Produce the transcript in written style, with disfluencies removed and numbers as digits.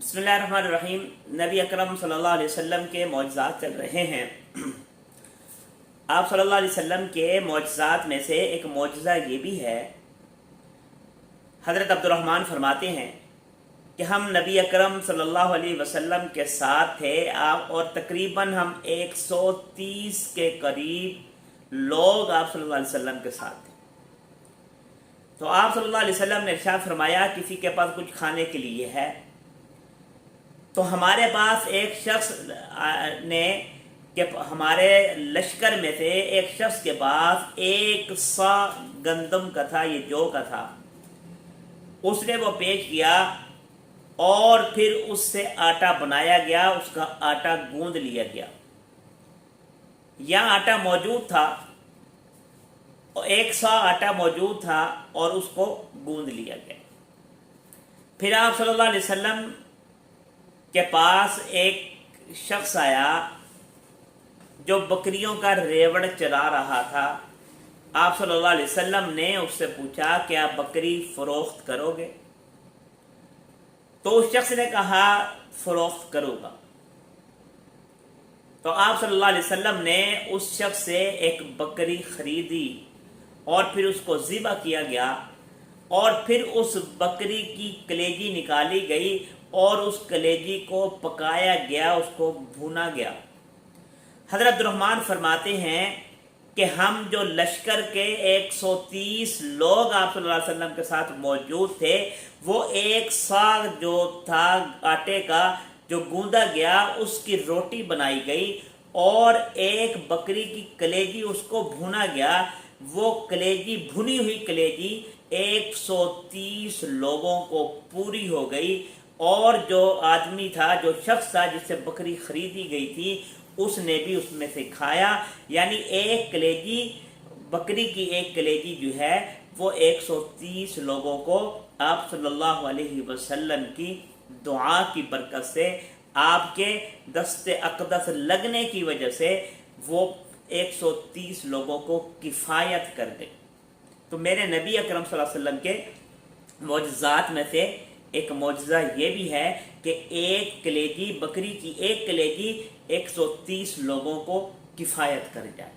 बिस्मिल्लाहिर्रहमानिर्रहीम। नबी अकरम सल्लल्लाहु अलैहि वसल्लम के मौजज़ात चल रहे हैं। आप सल्लल्लाहु अलैहि वसल्लम के मौजज़ात में से एक मौजज़ा ये भी है, हज़रत अब्दुर्रहमान फरमाते हैं कि हम नबी अकरम सल्लल्लाहु अलैहि वसल्लम के साथ थे आप, और तकरीबन हम 130 के करीब लोग आप सल्लल्लाहु अलैहि वसल्लम के साथ थे। तो आप सल्लल्लाहु अलैहि वसल्लम ने इरशाद फरमाया, किसी के पास कुछ खाने के लिए है तो हमारे पास एक शख्स ने कि हमारे लश्कर में से एक शख्स के पास 1 सा गंदम का था, ये जौ का था। उसने वो पेश किया और फिर उससे आटा बनाया गया, उसका आटा गूंद लिया गया। या आटा मौजूद था, 1 सा आटा मौजूद था और उसको गूंद लिया गया। फिर आप सल्लल्लाहु अलैहि वसल्लम के पास एक शख्स आया जो बकरियों का रेवड़ चरा रहा था। आप सल्लल्लाहु अलैहि वसल्लम ने उससे पूछा कि आप बकरी फरोख्त करोगे? तो उस शख्स ने कहा फरोख्त करूँगा। तो आप सल्लल्लाहु अलैहि वसल्लम ने उस शख्स से एक बकरी खरीदी और फिर उसको ज़िबा किया गया, और फिर उस बकरी की कलेजी निकाली गई और उस कलेजी को पकाया गया, उसको भुना गया। हज़रत अब्दुर्रहमान फरमाते हैं कि हम जो लश्कर के 130 लोग आप सल्लल्लाहु अलैहि वसल्लम के साथ मौजूद थे, वो 1 सा जो था आटे का जो गूंदा गया, उसकी रोटी बनाई गई और एक बकरी की कलेजी उसको भुना गया। वो कलेजी, भुनी हुई कलेजी 130 लोगों को पूरी हो गई, और जो आदमी था, जो शख्स था जिससे बकरी खरीदी गई थी, उसने भी उसमें से खाया। यानी एक कलेजी, बकरी की एक कलेजी जो है वो 130 लोगों को आप सल्लल्लाहु अलैहि वसल्लम की दुआ की बरकत से, आपके दस्ते अक़दस लगने की वजह से वो 130 लोगों को किफ़ायत कर गई। तो मेरे नबी अकरम सल्लल्लाहु अलैहि वसल्लम के मौजज़ात में से एक मौजज़ा ये भी है कि एक कलेजी, बकरी की एक कलेजी 130 लोगों को किफ़ायत कर जाए।